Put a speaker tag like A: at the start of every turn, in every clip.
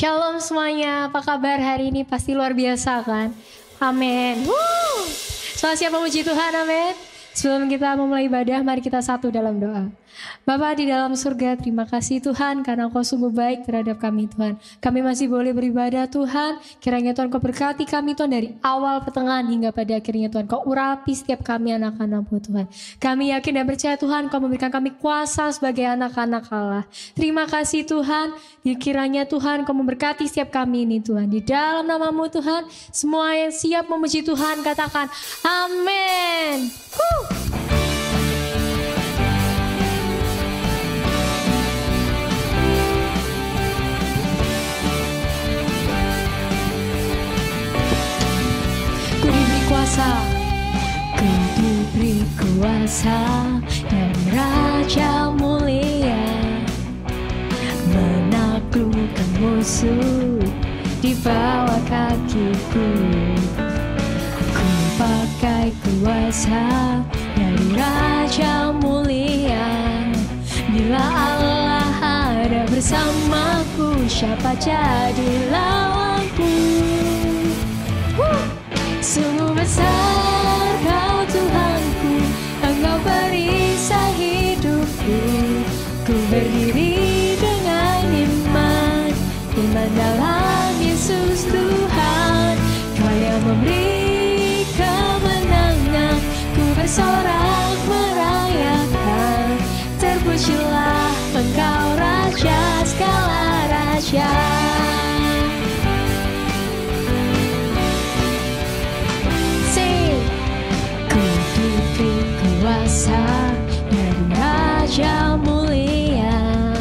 A: Shalom semuanya, apa kabar hari ini? Pasti luar biasa kan? Amin. Selamat siap memuji Tuhan, amin. Sebelum kita memulai ibadah, mari kita satu dalam doa. Bapa di dalam surga, terima kasih Tuhan karena Engkau sungguh baik terhadap kami Tuhan. Kami masih boleh beribadah Tuhan. Kiranya Tuhan Kau berkati kami Tuhan dari awal pertengahan hingga pada akhirnya Tuhan. Kau urapi setiap kami anak-anak-Mu Tuhan. Kami yakin dan percaya Tuhan Kau memberikan kami kuasa sebagai anak-anak Allah. Terima kasih Tuhan. Kiranya Tuhan Kau memberkati setiap kami ini Tuhan. Di dalam nama-Mu Tuhan, semua yang siap memuji Tuhan katakan amin. Ku diberi kuasa, ku diberi kuasa dan Raja mulia menaklukkan musuh di bawah kakiku. Ku pakai kuasa dari Raja mulia. Bila Allah ada bersamaku, siapa jadi lawanku? Sungguh besar Kau Tuhanku, Engkau perisai hidupku. Ku berdiri dengan iman, iman dalam Yesus Tuhan. Kau yang memberi kemenangan, ku bersorak merayakan. Terpujilah Engkau Raja segala raja. Kuasa dari Raja mulia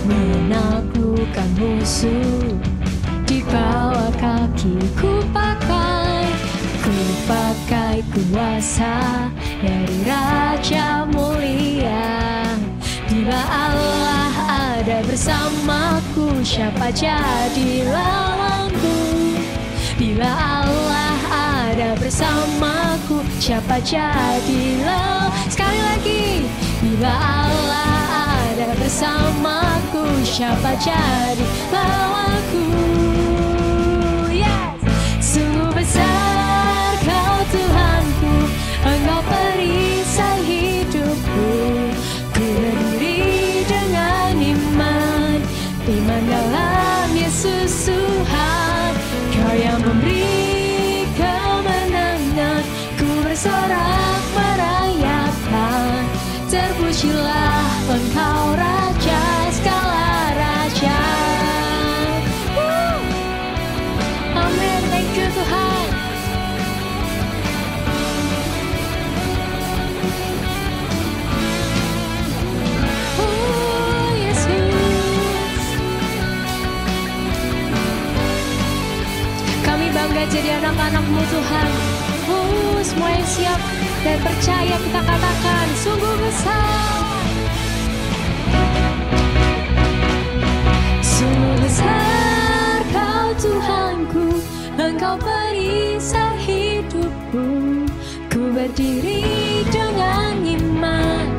A: menaklukkan musuh di bawah kakiku. Ku pakai kuasa dari Raja mulia. Bila Allah ada bersamaku, siapa jadi lawanku? Bila Allah ada bersamaku, siapa jadi lawan? Sekali lagi, bila Allah ada bersamaku, siapa jadi lawanku? Yes. Sungguh besar Kau Tuhanku, Engkau perisai hidupku. Ku berdiri dengan iman, iman dalam Yesus Tuhan. Kau yang memberi kemenangan, ku bersorak merayakan. Terpujilah Engkau Raja segala raja. Amin, thank you Tuhan. Bangga jadi anak-anak-Mu Tuhan. Semua yang siap dan percaya kita katakan sungguh besar. Sungguh besar Kau Tuhanku, Engkau perisai hidupku. Ku berdiri dengan iman,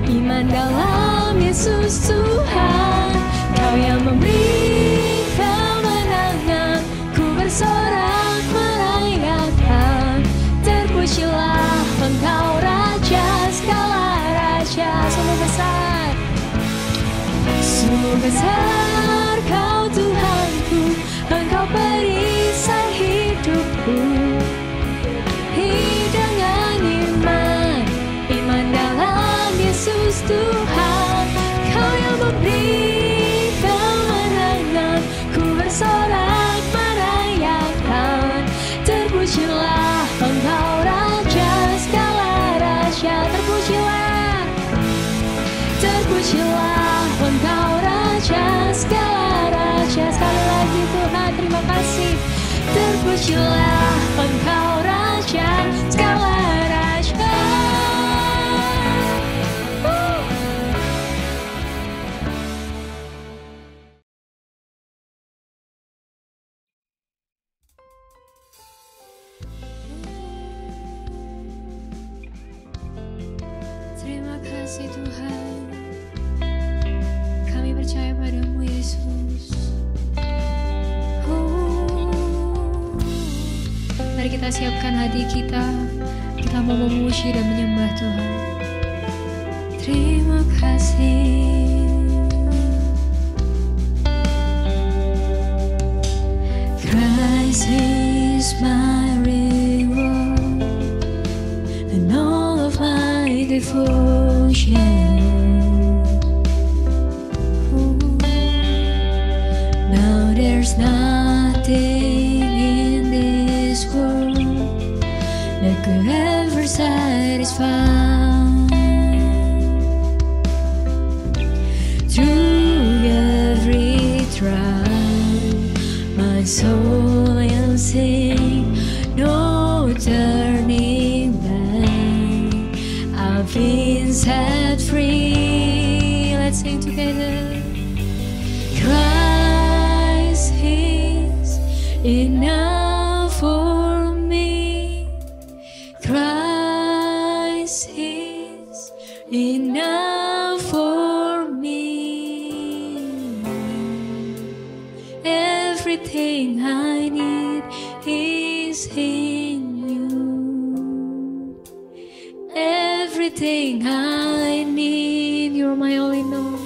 A: iman dalam Yesus Tuhan. Kau yang memberi kemenangan, ku bersorak merayakan. Terpujilah Engkau Raja segala raja. Sungguh besar, sungguh besar Kau Tuhanku, Engkau perisai hidupku. Dengan iman, iman dalam Yesus Tuhan. Kau yang memberi kemenangan, ku bersorak merayakan. Terpujilah Engkau Raja segala raja. Terpujilah, terpujilah Engkau Raja segala raja. Sekali lagi Tuhan, terima kasih. Terpujilah Engkau Raja segala raja. Terima kasih Tuhan. Kami percaya padamu Yesus. kita siapkan hati kita mau memuji dan menyembah Tuhan. Terima kasih. Christ is my reward and all of my devotion. Now there's nothing in this world that could ever satisfy. Through every trial, my soul will sing, no turning back. I've been set free. Let's sing together. Christ is enough for me. Christ is enough for me. Everything I need is in you. Everything I need, you're my all in all.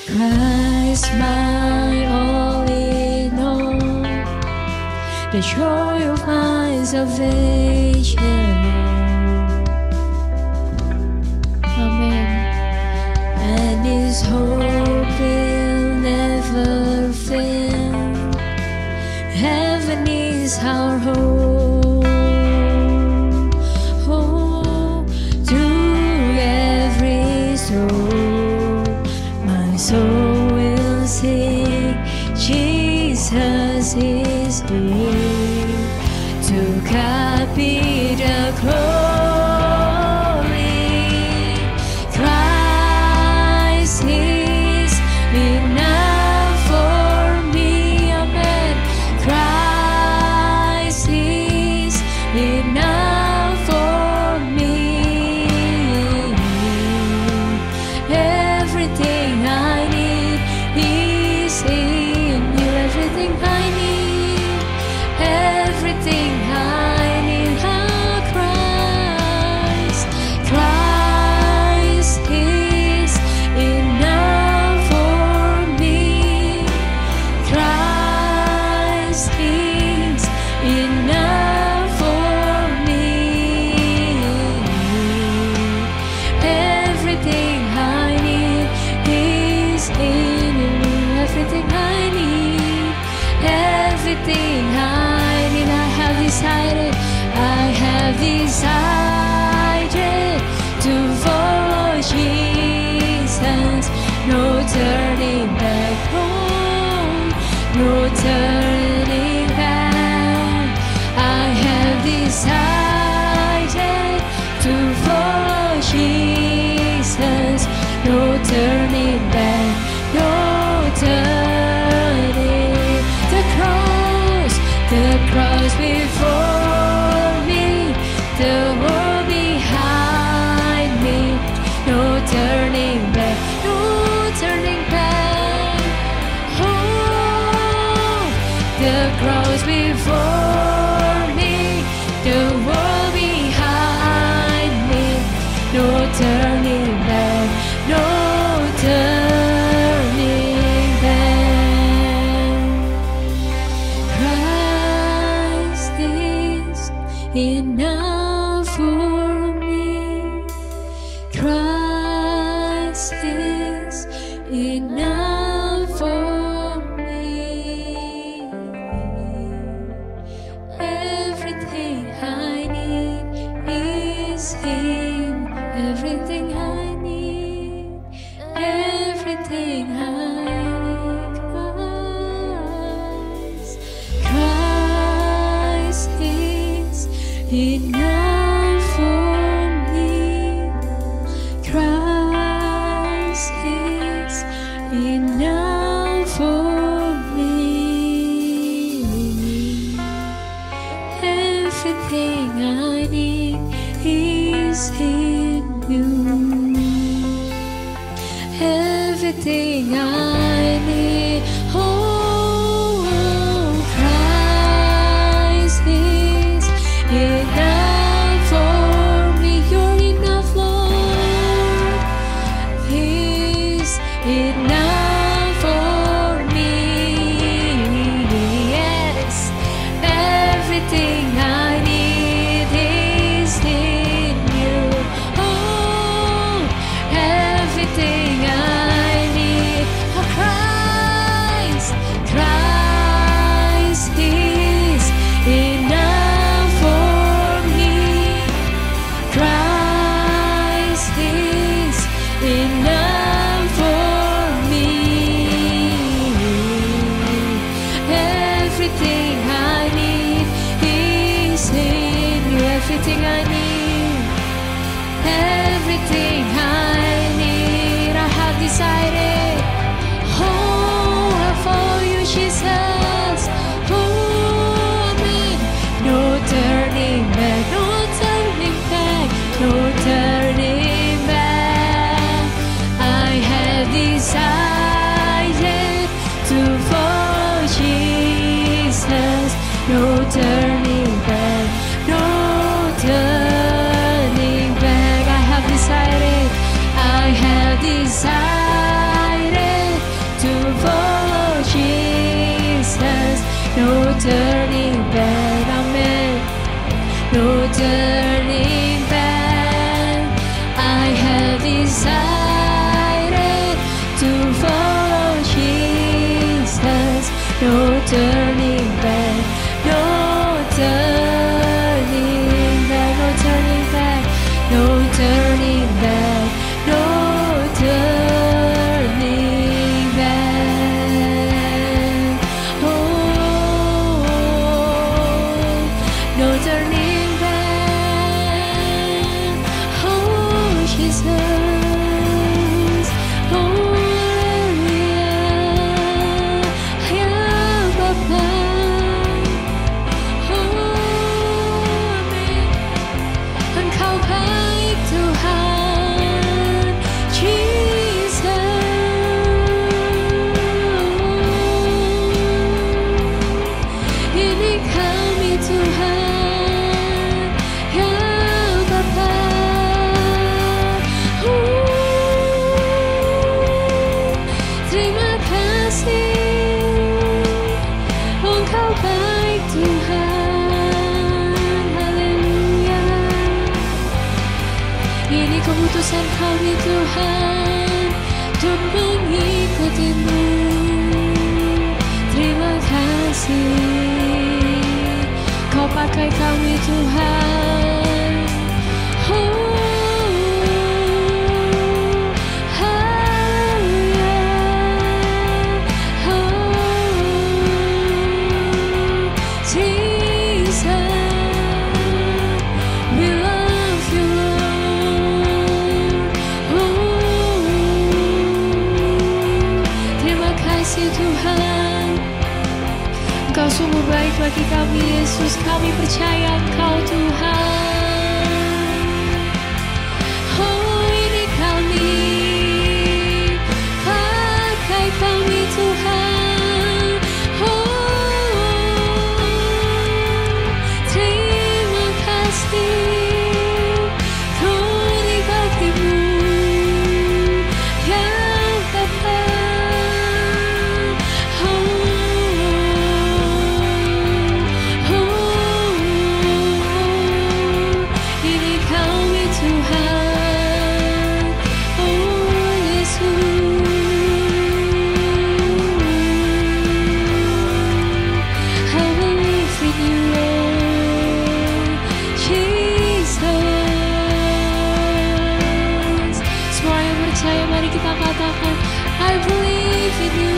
A: Christ, my all in all, the joy of my salvation. Amen. And His hope will never fail. Heaven is our home. Oh, through every storm, my soul will sing, Jesus is here. To God be the glory. Christ is enough for me. Amen. Christ is enough for me. Everything I need is in you. Everything I need, everything I need. Oh, Christ, Christ is enough for me. Christ is enough for me. Everything I need is in you. Everything I need, everything I need. I have decided to follow Jesus. No turning back home, no turning back. I have decided to follow Jesus. No turning back, no turning. The cross before me, the world behind me. No turning back, no turning back. Oh, the cross before me, the world behind me. No turning back, no turning back. Christ is enough for me. Christ is enough for me. Everything I need is Him. Everything I need, everything I need. Christ is enough for me. Christ is enough for me. Everything I need is in you. Everything I need, oh, Christ is enough for me. You're enough, Lord. He's enough for me. Yes, everything I need is in you. Oh, everything I need. Oh, Christ is enough for me. Christ is enough for me. Everything I need is in you. Everything I need, everything I need, I have decided. Oh, I follow you, Jesus. Oh, amen. No turning back, no turning back, no turning back. I have decided to follow Jesus. No turning back, no turning back. I have decided to follow Jesus. No turning back, amen. No turning back. I have decided to follow Jesus. No turning back, no turning back, no turning back, no turning back, no turning back. Oh, no turning back. Oh, Jesus. Oh, hallelujah. Ya Bapa. Oh, amin. Engkau baik Tuhan, Jesus. Ini kami Tuhan, ya Bapa. Terima kasih, Engkau baik Tuhan. Haleluya. Ini keputusan kami Tuhan untuk mengikutimu. Terima kasih, Kau pakai kami Tuhan. Oh, haleluya. Oh, Jesus, we love you, Lord. Oh, terima kasih Tuhan. Engkau sungguh baik bagi kami, Yesus. Kami percaya Engkau Tuhan. Oh, ini kami, pakai kami Tuhan. Oh, terima kasih, kami bagimu, ya Bapa. Ini kami Tuhan, oh Yesus. I believe in you, Lord Jesus. Semua yang percaya, mari kita katakan, I believe in you.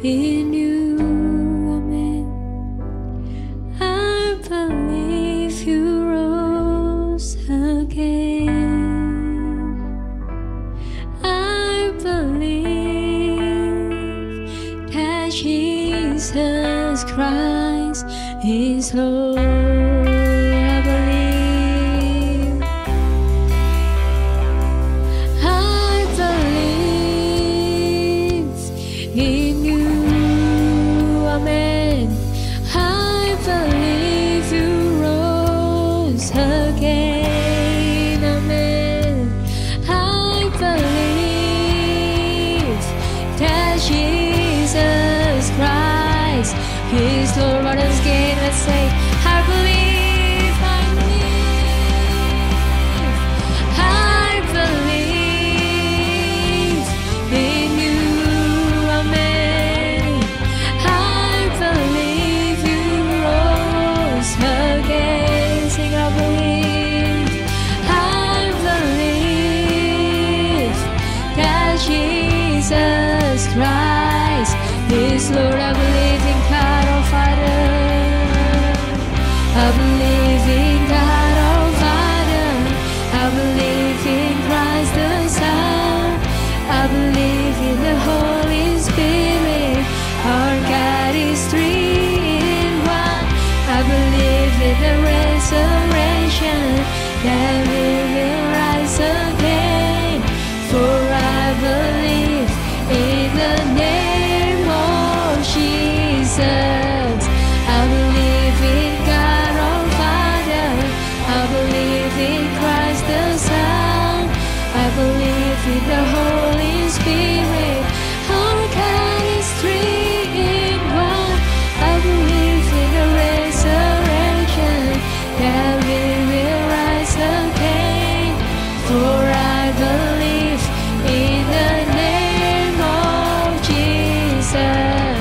A: In you, amen. I believe you rose again. Jesus Christ is Lord. I believe in you. Amen. I believe you rose again. Amen. I believe that Jesus Christ is Lord. What is again? Let's say, I believe, I believe in you. Amen. I believe you rose again. Sing, I believe that Jesus Christ is Lord. I believe in God our Father. I believe in God our Father. I believe in Christ the Son. I believe in the Holy Spirit. Our God is three in one. I believe in the resurrection, that we will rise again. For I believe in the name of Jesus. I believe in God our Father. I believe in Christ the Son. I believe in the Holy Spirit. Our God is three in one. I believe in the resurrection, that we will rise again. For I believe in the name of Jesus.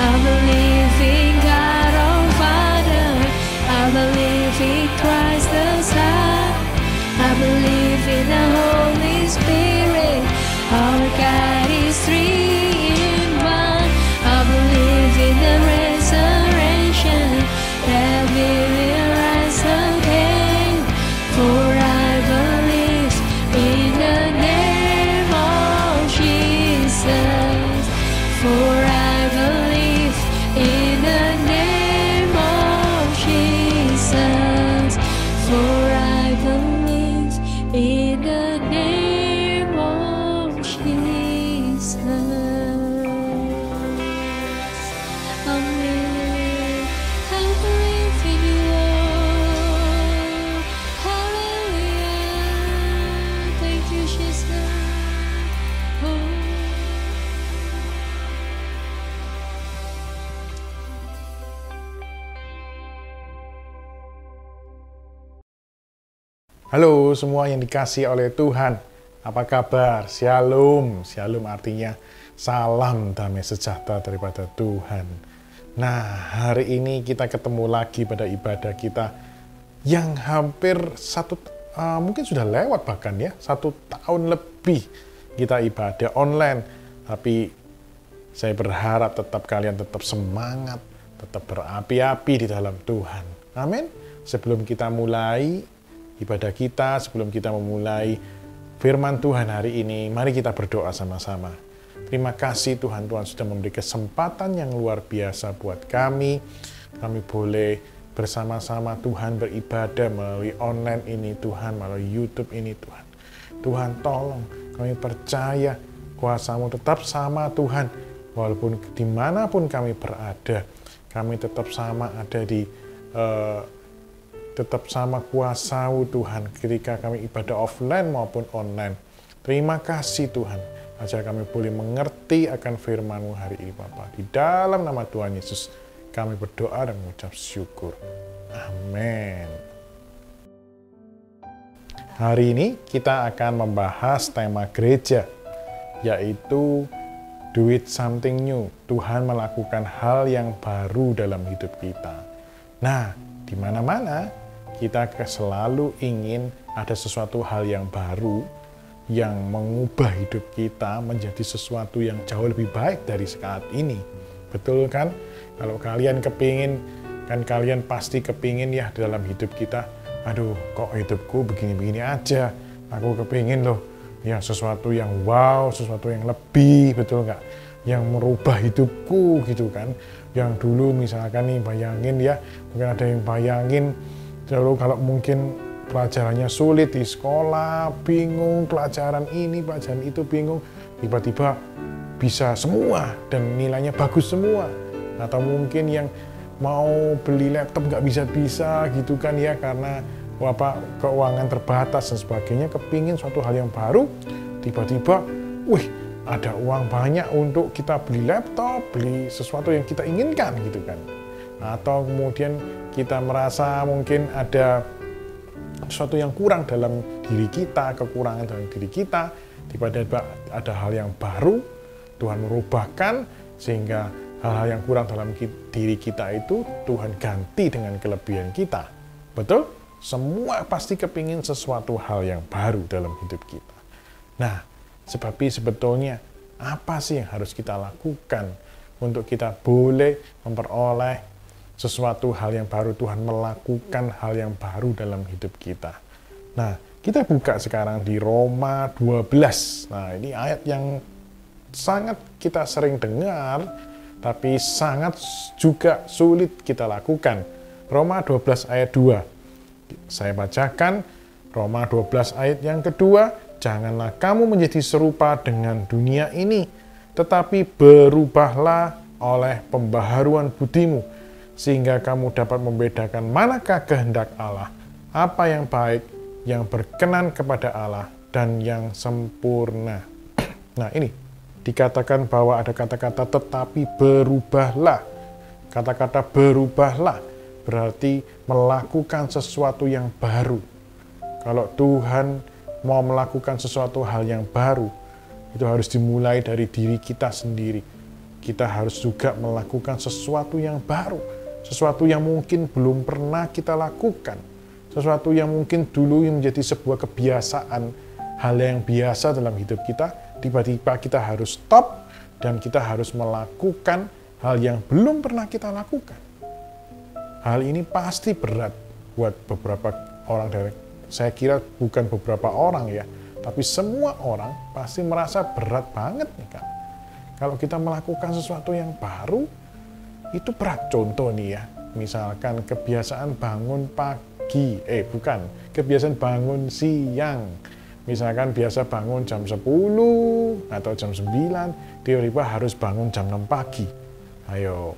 A: I believe in God our Father. I believe in Christ the Son. I believe in the Holy Spirit. Our God is three in one. I believe in the resurrection, that we will rise again. For I believe in the name of Jesus. For I believe in the name of Jesus. For I believe in the name of Jesus. Amen. I believe in you, Lord. Hallelujah. Thank you, Jesus. Oh.
B: Halo semua yang dikasihi oleh Tuhan, apa kabar? Shalom, shalom artinya salam damai sejahtera daripada Tuhan. Nah, hari ini kita ketemu lagi pada ibadah kita yang hampir mungkin sudah lewat bahkan ya, 1 tahun lebih kita ibadah online. Tapi saya berharap kalian tetap semangat, tetap berapi-api di dalam Tuhan. Amin. Sebelum kita mulai ibadah kita, sebelum kita memulai firman Tuhan hari ini, mari kita berdoa sama-sama. Terima kasih Tuhan sudah memberi kesempatan yang luar biasa buat kami. Kami boleh bersama-sama Tuhan beribadah melalui online ini Tuhan, melalui YouTube ini Tuhan. Tuhan tolong, kami percaya kuasa-Mu tetap sama Tuhan. Walaupun dimanapun kami berada, kami tetap sama ada di tetap sama kuasa-Mu Tuhan ketika kami ibadah offline maupun online. Terima kasih Tuhan, ajar kami boleh mengerti akan firman-Mu hari ini Bapa. Di dalam nama Tuhan Yesus kami berdoa dan mengucap syukur. Amin. Hari ini kita akan membahas tema gereja, yaitu do it something new. Tuhan melakukan hal yang baru dalam hidup kita. Nah, di mana-mana kita selalu ingin ada sesuatu hal yang baru yang mengubah hidup kita menjadi sesuatu yang jauh lebih baik dari saat ini. Betul kan? Kalau kalian kepingin, kan kalian pasti kepingin ya dalam hidup kita, aduh kok hidupku begini-begini aja, aku kepingin loh ya sesuatu yang wow, sesuatu yang lebih, betul nggak? Yang merubah hidupku gitu kan. yang dulu misalkan nih bayangin ya, mungkin ada yang bayangin lalu kalau mungkin pelajarannya sulit di sekolah, bingung pelajaran ini, pelajaran itu bingung, tiba-tiba bisa semua dan nilainya bagus semua. Atau mungkin yang mau beli laptop nggak bisa-bisa gitu kan ya, karena keuangan terbatas dan sebagainya, kepingin suatu hal yang baru, tiba-tiba, wih, ada uang banyak untuk kita beli laptop, beli sesuatu yang kita inginkan gitu kan. Atau kemudian kita merasa mungkin ada sesuatu yang kurang dalam diri kita, kekurangan dalam diri kita, tiba-tiba ada hal yang baru, Tuhan merubahkan, sehingga hal-hal yang kurang dalam diri kita itu Tuhan ganti dengan kelebihan kita. Betul? Semua pasti kepingin sesuatu hal yang baru dalam hidup kita. Nah, sebetulnya apa sih yang harus kita lakukan untuk kita boleh memperoleh sesuatu hal yang baru, Tuhan melakukan hal yang baru dalam hidup kita. Nah, kita buka sekarang di Roma 12. Nah, ini ayat yang sangat kita sering dengar, tapi sangat juga sulit kita lakukan. Roma 12 ayat 2. Saya bacakan Roma 12 ayat yang kedua. Janganlah kamu menjadi serupa dengan dunia ini, tetapi berubahlah oleh pembaharuan budimu, sehingga kamu dapat membedakan manakah kehendak Allah, apa yang baik, yang berkenan kepada Allah, dan yang sempurna. Nah ini, dikatakan bahwa ada kata-kata tetapi berubahlah. Kata-kata berubahlah berarti melakukan sesuatu yang baru. Kalau Tuhan mau melakukan sesuatu hal yang baru, itu harus dimulai dari diri kita sendiri. Kita harus juga melakukan sesuatu yang baru, sesuatu yang mungkin belum pernah kita lakukan, sesuatu yang mungkin dulu yang menjadi sebuah kebiasaan, hal yang biasa dalam hidup kita, tiba-tiba kita harus stop dan kita harus melakukan hal yang belum pernah kita lakukan. Hal ini pasti berat buat beberapa orang dari, saya kira bukan beberapa orang ya, tapi semua orang pasti merasa berat banget nih kan. Kalau kita melakukan sesuatu yang baru, itu berat. Contoh nih ya, misalkan kebiasaan bangun pagi, kebiasaan bangun siang. Misalkan biasa bangun jam 10 atau jam 9, tiba-tiba harus bangun jam 6 pagi. Ayo,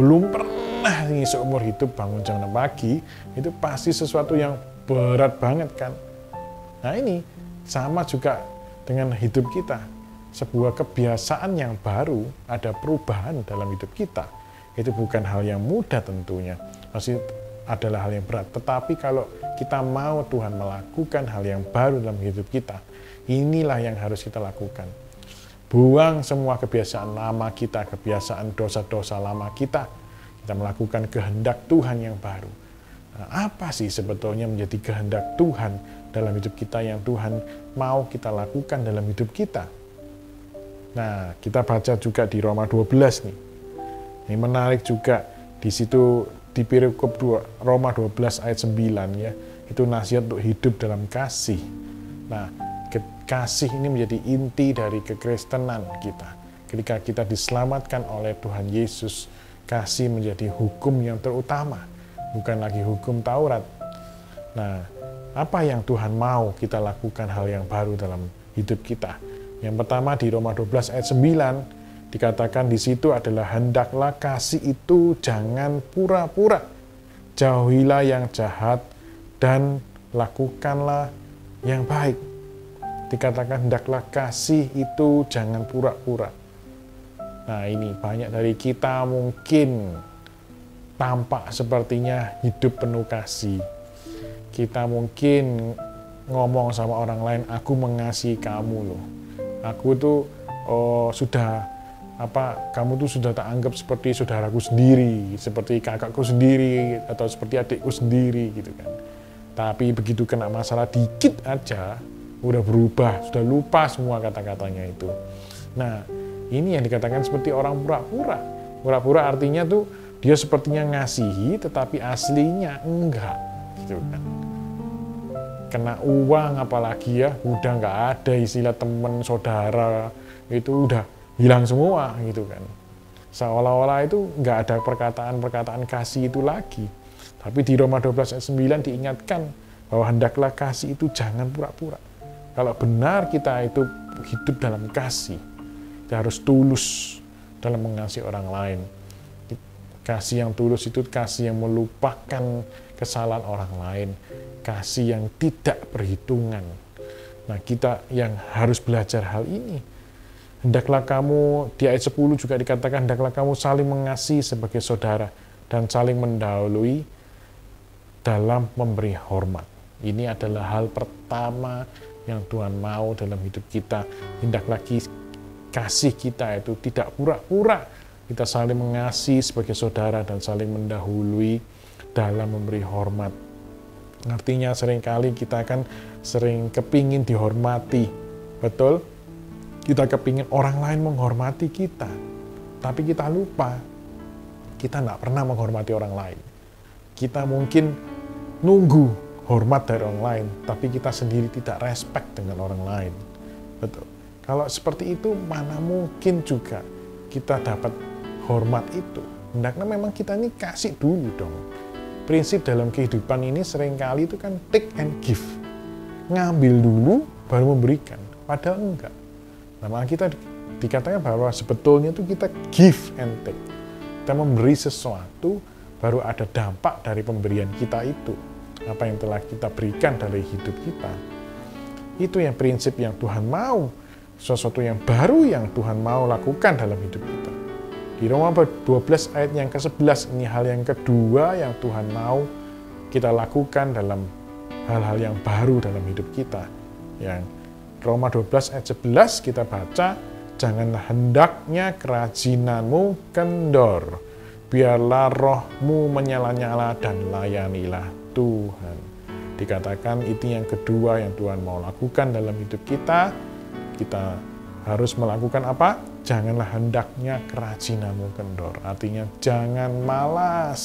B: belum pernah nih seumur hidup bangun jam 6 pagi, itu pasti sesuatu yang berat banget kan. Nah ini sama juga dengan hidup kita. Sebuah kebiasaan yang baru, ada perubahan dalam hidup kita. Itu bukan hal yang mudah tentunya, pasti adalah hal yang berat. Tetapi kalau kita mau Tuhan melakukan hal yang baru dalam hidup kita, inilah yang harus kita lakukan. Buang semua kebiasaan lama kita, kebiasaan dosa-dosa lama kita. Kita melakukan kehendak Tuhan yang baru. Nah, apa sih sebetulnya menjadi kehendak Tuhan dalam hidup kita yang Tuhan mau kita lakukan dalam hidup kita? Nah, kita baca juga di Roma 12 nih. Ini menarik juga, di situ di perikop 2, Roma 12 ayat 9 ya, itu nasihat untuk hidup dalam kasih. Nah, kasih ini menjadi inti dari kekristenan kita. Ketika kita diselamatkan oleh Tuhan Yesus, kasih menjadi hukum yang terutama, bukan lagi hukum Taurat. Nah, apa yang Tuhan mau kita lakukan hal yang baru dalam hidup kita? Yang pertama di Roma 12 ayat 9 dikatakan di situ adalah hendaklah kasih itu jangan pura-pura. Jauhilah yang jahat dan lakukanlah yang baik. Dikatakan hendaklah kasih itu jangan pura-pura. Nah, ini banyak dari kita mungkin tampak sepertinya hidup penuh kasih. Kita mungkin ngomong sama orang lain, aku mengasihi kamu loh. Aku tuh kamu tuh sudah tak anggap seperti saudaraku sendiri, seperti kakakku sendiri, atau seperti adikku sendiri gitu kan. Tapi begitu kena masalah dikit aja, udah berubah, sudah lupa semua kata-katanya itu. Nah, ini yang dikatakan seperti orang pura-pura. Pura-pura artinya tuh dia sepertinya ngasihi, tetapi aslinya enggak gitu kan. Kena uang apalagi ya, udah nggak ada istilah teman, saudara, itu udah hilang semua gitu kan. Seolah-olah itu nggak ada perkataan-perkataan kasih itu lagi. Tapi di Roma 12 ayat 9 diingatkan bahwa hendaklah kasih itu jangan pura-pura. Kalau benar kita itu hidup dalam kasih, kita harus tulus dalam mengasihi orang lain. Kasih yang tulus itu kasih yang melupakan kesalahan orang lain, kasih yang tidak perhitungan. Nah, kita yang harus belajar hal ini. Hendaklah kamu, di ayat 10 juga dikatakan, hendaklah kamu saling mengasihi sebagai saudara dan saling mendahului dalam memberi hormat. Ini adalah hal pertama yang Tuhan mau dalam hidup kita. Hendaklah kasih kita itu tidak pura-pura. Kita saling mengasihi sebagai saudara dan saling mendahului dalam memberi hormat. Artinya seringkali kita kan sering kepingin dihormati. Betul? Kita kepingin orang lain menghormati kita. Tapi kita lupa. Kita nggak pernah menghormati orang lain. Kita mungkin nunggu hormat dari orang lain, tapi kita sendiri tidak respect dengan orang lain. Betul. Kalau seperti itu, mana mungkin juga kita dapat hormat itu. Hendaknya memang kita ini kasih dulu dong. Prinsip dalam kehidupan ini seringkali itu kan take and give. Ngambil dulu, baru memberikan. Padahal enggak. Nah, malah kita dikatakan bahwa sebetulnya itu kita give and take. Kita memberi sesuatu, baru ada dampak dari pemberian kita itu. Apa yang telah kita berikan dari hidup kita. Itu yang prinsip yang Tuhan mau. Sesuatu yang baru yang Tuhan mau lakukan dalam hidup kita. Di Roma 12 ayat yang ke-11, ini hal yang kedua yang Tuhan mau kita lakukan dalam hal-hal yang baru dalam hidup kita. Yang Roma 12 ayat 11 kita baca, janganlah hendaknya kerajinanmu kendor, biarlah rohmu menyala-nyala dan layanilah Tuhan. Dikatakan itu yang kedua yang Tuhan mau lakukan dalam hidup kita. Kita harus melakukan apa? Janganlah hendaknya kerajinanmu kendor. Artinya jangan malas.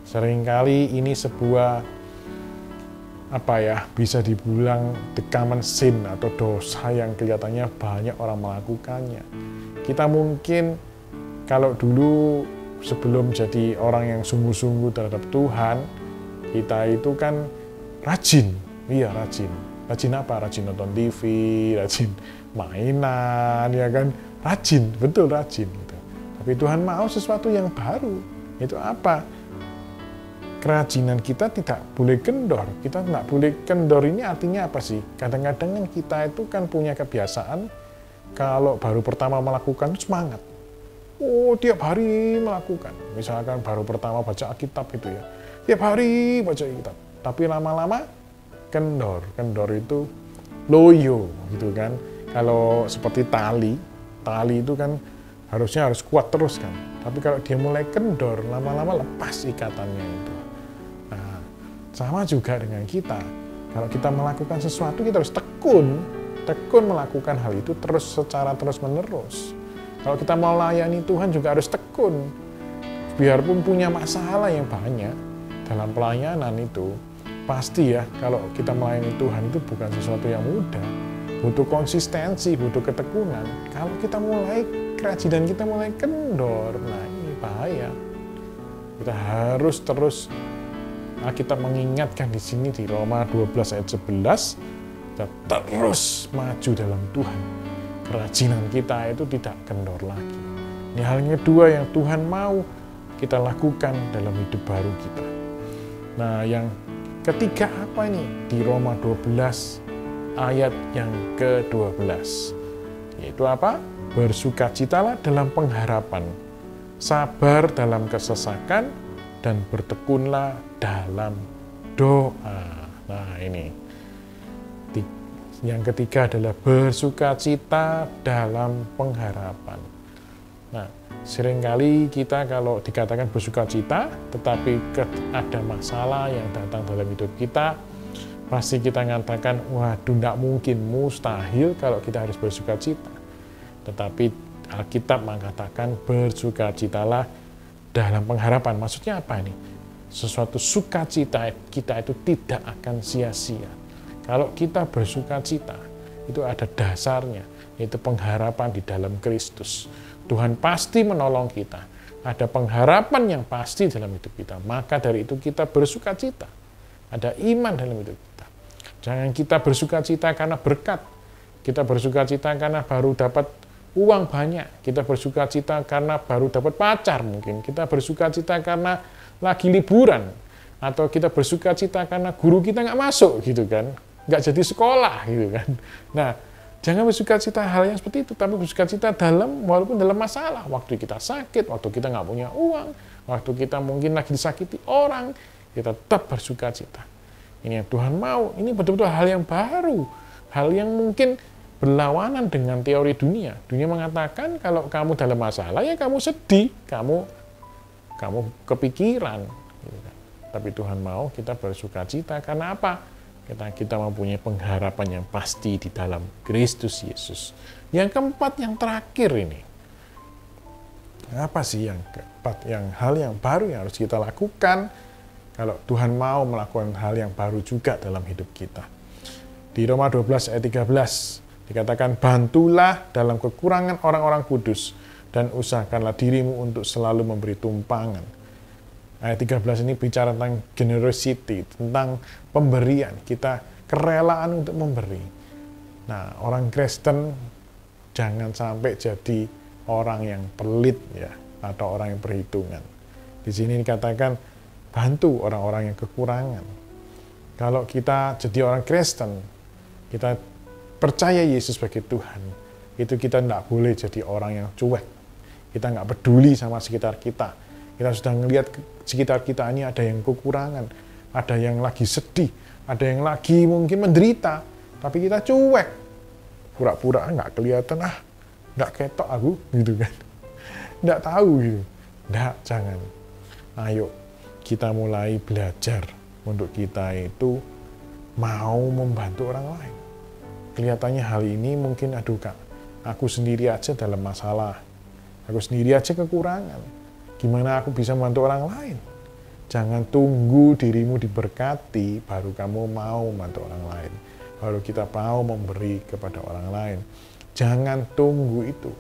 B: Seringkali ini sebuah bisa dibilang the common sin atau dosa yang kelihatannya banyak orang melakukannya. Kita mungkin kalau dulu sebelum jadi orang yang sungguh-sungguh terhadap Tuhan, kita itu kan rajin. Iya, rajin. Rajin apa? Rajin nonton TV, rajin mainan, ya kan? Rajin, betul rajin. Gitu. Tapi Tuhan mau sesuatu yang baru. Itu apa? Kerajinan kita tidak boleh kendor. Kita nggak boleh kendor, ini artinya apa sih? Kadang-kadang kita itu kan punya kebiasaan, kalau baru pertama melakukan itu semangat. Oh, tiap hari melakukan. Misalkan baru pertama baca Alkitab gitu ya. Tiap hari baca Alkitab. Tapi lama-lama kendor. Kendor itu loyo gitu kan. Kalau seperti tali itu kan harusnya harus kuat terus kan. Tapi kalau dia mulai kendor, lama-lama lepas ikatannya itu. Nah, sama juga dengan kita. Kalau kita melakukan sesuatu, kita harus tekun melakukan hal itu terus secara terus-menerus. Kalau kita mau layani Tuhan juga harus tekun. Biarpun punya masalah yang banyak dalam pelayanan itu, pasti ya kalau kita melayani Tuhan itu bukan sesuatu yang mudah. Butuh konsistensi, butuh ketekunan. Kalau kita mulai kerajinan kita mulai kendor, nah ini bahaya. Kita harus terus, kita mengingatkan di sini di Roma 12 ayat 11, kita terus maju dalam Tuhan. Kerajinan kita itu tidak kendor lagi. Ini hal yang kedua yang Tuhan mau kita lakukan dalam hidup baru kita. Nah, yang ketiga apa ini? Di Roma 12 ayat yang ke-12. Yaitu apa? Bersukacitalah dalam pengharapan, sabar dalam kesesakan, dan bertekunlah dalam doa. Nah, ini. Yang ketiga adalah bersukacita dalam pengharapan. Nah, seringkali kita kalau dikatakan bersukacita, tetapi ada masalah yang datang dalam hidup kita, pasti kita mengatakan, waduh, tidak mungkin, mustahil kalau kita harus bersukacita. Tetapi Alkitab mengatakan bersukacitalah dalam pengharapan. Maksudnya apa ini? Sesuatu sukacita kita itu tidak akan sia-sia. Kalau kita bersukacita, itu ada dasarnya, yaitu pengharapan di dalam Kristus. Tuhan pasti menolong kita. Ada pengharapan yang pasti dalam hidup kita. Maka dari itu kita bersuka cita. Ada iman dalam hidup kita. Jangan kita bersuka cita karena berkat. Kita bersuka cita karena baru dapat uang banyak. Kita bersuka cita karena baru dapat pacar mungkin. Kita bersuka cita karena lagi liburan. Atau kita bersuka cita karena guru kita nggak masuk gitu kan. Nggak jadi sekolah gitu kan. Nah, jangan bersuka cita hal yang seperti itu, tapi bersuka cita walaupun dalam masalah. Waktu kita sakit, waktu kita nggak punya uang, waktu kita mungkin lagi disakiti orang, kita tetap bersuka cita. Ini yang Tuhan mau. Ini betul-betul hal yang baru. Hal yang mungkin berlawanan dengan teori dunia. Dunia mengatakan kalau kamu dalam masalah, ya kamu sedih, kamu kepikiran. Gitu kan. Tapi Tuhan mau kita bersuka cita. Karena apa? Kita mempunyai pengharapan yang pasti di dalam Kristus Yesus. Yang keempat, yang terakhir ini. Apa sih yang keempat? Hal yang baru yang harus kita lakukan kalau Tuhan mau melakukan hal yang baru juga dalam hidup kita. Di Roma 12 ayat 13 dikatakan, bantulah dalam kekurangan orang-orang kudus dan usahakanlah dirimu untuk selalu memberi tumpangan. Ayat 13 ini bicara tentang generosity, tentang pemberian. Kita kerelaan untuk memberi. Nah, orang Kristen jangan sampai jadi orang yang pelit ya, atau orang yang perhitungan. Di sini dikatakan bantu orang-orang yang kekurangan. Kalau kita jadi orang Kristen, kita percaya Yesus sebagai Tuhan, itu kita tidak boleh jadi orang yang cuek. Kita nggak peduli sama sekitar kita. Kita sudah melihat sekitar kita ini ada yang kekurangan, ada yang lagi sedih, ada yang lagi mungkin menderita, tapi kita cuek, pura-pura nggak kelihatan, nggak ketok aku, gitu kan, nggak tahu gitu. Nggak, jangan. Ayo kita mulai belajar untuk kita itu mau membantu orang lain. Kelihatannya hal ini mungkin, aduh kak, aku sendiri aja dalam masalah, aku sendiri aja kekurangan. Gimana aku bisa membantu orang lain? Jangan tunggu dirimu diberkati, baru kamu mau membantu orang lain. Baru kita mau memberi kepada orang lain. Jangan tunggu itu.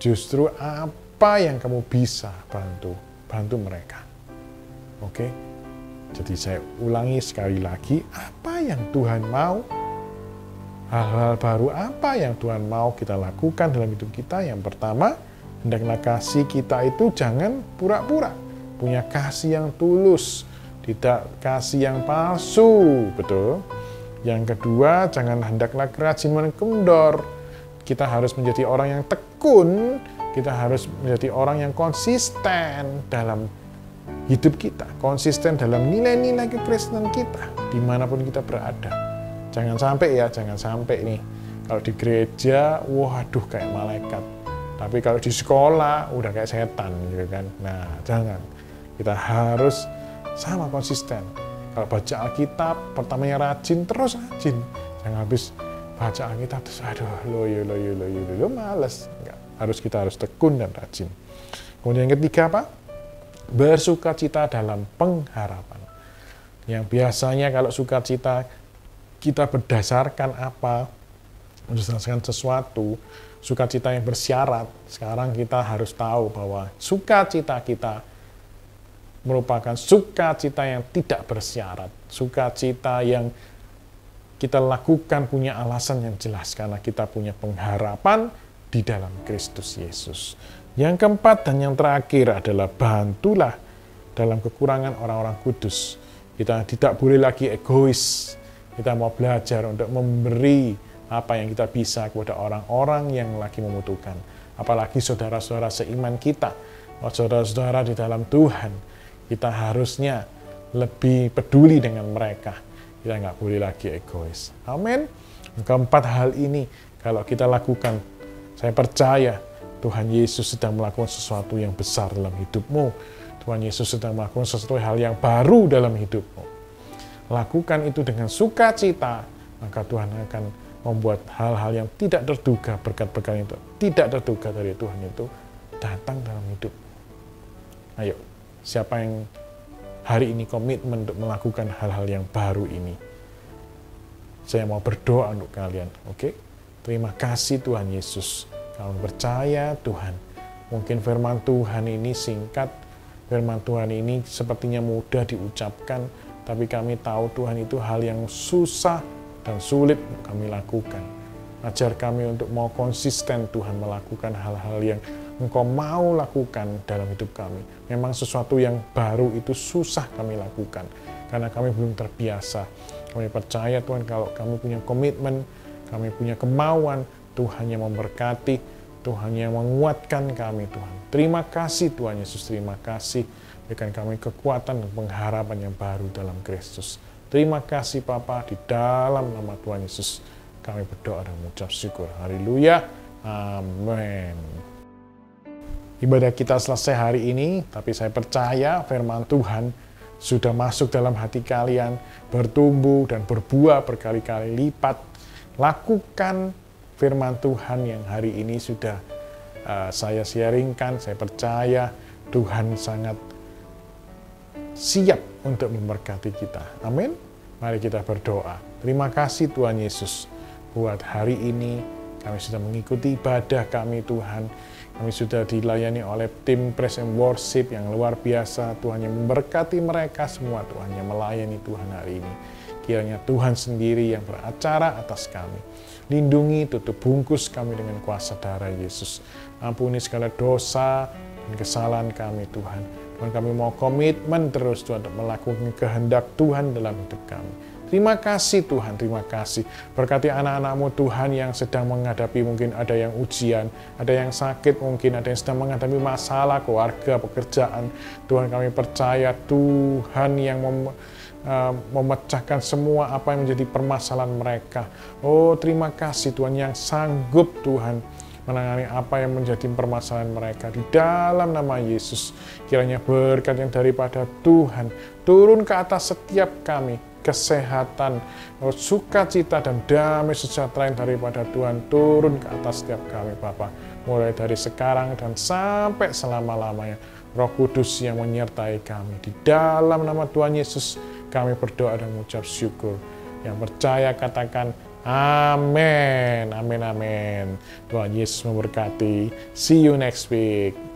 B: Justru apa yang kamu bisa bantu mereka. Oke? Jadi saya ulangi sekali lagi, apa yang Tuhan mau? Hal-hal baru apa yang Tuhan mau kita lakukan dalam hidup kita? Yang pertama, hendaklah kasih kita itu jangan pura-pura. Punya kasih yang tulus, tidak kasih yang palsu, betul. Yang kedua, hendaklah rajin mengkendor. Kita harus menjadi orang yang tekun, kita harus menjadi orang yang konsisten dalam hidup kita, konsisten dalam nilai-nilai kekristenan kita, dimanapun kita berada. Jangan sampai nih, kalau di gereja, waduh kayak malaikat. Tapi kalau di sekolah udah kayak setan gitu kan. Nah, jangan. Kita harus sama konsisten. Kalau baca Alkitab, pertamanya rajin, terus rajin. Jangan habis baca Alkitab terus aduh lo males. Enggak. Kita harus tekun dan rajin. Kemudian yang ketiga apa? Bersukacita dalam pengharapan. Yang biasanya kalau sukacita kita berdasarkan apa? Berdasarkan sesuatu. Sukacita yang bersyarat, sekarang kita harus tahu bahwa sukacita kita merupakan sukacita yang tidak bersyarat. Sukacita yang kita lakukan punya alasan yang jelas, karena kita punya pengharapan di dalam Kristus Yesus. Yang keempat dan yang terakhir adalah bantulah dalam kekurangan orang-orang kudus. Kita tidak boleh lagi egois. Kita mau belajar untuk memberi apa yang kita bisa kepada orang-orang yang lagi membutuhkan. Apalagi saudara-saudara seiman kita, saudara-saudara di dalam Tuhan, kita harusnya lebih peduli dengan mereka. Kita nggak boleh lagi egois. Amin. Keempat hal ini, kalau kita lakukan, saya percaya Tuhan Yesus sedang melakukan sesuatu yang besar dalam hidupmu. Tuhan Yesus sedang melakukan sesuatu hal yang baru dalam hidupmu. Lakukan itu dengan sukacita, maka Tuhan akan membuat hal-hal yang tidak terduga, berkat-berkat itu tidak terduga dari Tuhan itu datang dalam hidup. Ayo, siapa yang hari ini komitmen untuk melakukan hal-hal yang baru ini? Saya mau berdoa untuk kalian, oke? Terima kasih Tuhan Yesus. Kamu percaya Tuhan Mungkin firman Tuhan ini singkat, firman Tuhan ini sepertinya mudah diucapkan, tapi kami tahu Tuhan itu hal yang susah dan sulit kami lakukan. Ajar kami untuk mau konsisten Tuhan melakukan hal-hal yang Engkau mau lakukan dalam hidup kami. Memang sesuatu yang baru itu susah kami lakukan, karena kami belum terbiasa. Kami percaya Tuhan kalau kami punya komitmen, kami punya kemauan, Tuhan yang memberkati, Tuhan yang menguatkan kami Tuhan. Terima kasih Tuhan Yesus, terima kasih. Berikan kami kekuatan dan pengharapan yang baru dalam Kristus. Terima kasih Bapa, di dalam nama Tuhan Yesus kami berdoa dan mengucap syukur. Haleluya. Amin. Ibadah kita selesai hari ini, tapi saya percaya firman Tuhan sudah masuk dalam hati kalian, bertumbuh dan berbuah berkali-kali lipat. Lakukan firman Tuhan yang hari ini sudah saya sharingkan. Saya percaya Tuhan sangat siap untuk memberkati kita. Amin. Mari kita berdoa. Terima kasih Tuhan Yesus buat hari ini. Kami sudah mengikuti ibadah kami Tuhan. Kami sudah dilayani oleh tim Praise and Worship yang luar biasa. Tuhan yang memberkati mereka semua. Tuhan yang melayani Tuhan hari ini. Kiranya Tuhan sendiri yang beracara atas kami. Lindungi, tutup bungkus kami dengan kuasa darah Yesus. Ampuni segala dosa dan kesalahan kami Tuhan. Tuhan, kami mau komitmen terus Tuhan untuk melakukan kehendak Tuhan dalam hidup kami. Terima kasih Tuhan, terima kasih. Berkati anak-anak-Mu Tuhan yang sedang menghadapi, mungkin ada yang ujian, ada yang sakit, mungkin ada yang sedang menghadapi masalah keluarga, pekerjaan. Tuhan, kami percaya Tuhan yang memecahkan semua apa yang menjadi permasalahan mereka. Oh, terima kasih Tuhan yang sanggup Tuhan menangani apa yang menjadi permasalahan mereka. Di dalam nama Yesus, kiranya berkat yang daripada Tuhan turun ke atas setiap kami. Kesehatan, sukacita, dan damai sejahtera yang daripada Tuhan turun ke atas setiap kami Bapa. Mulai dari sekarang dan sampai selama-lamanya. Roh Kudus yang menyertai kami. Di dalam nama Tuhan Yesus kami berdoa dan mengucap syukur. Yang percaya katakan amin, amin, amin. Tuhan Yesus memberkati. See you next week.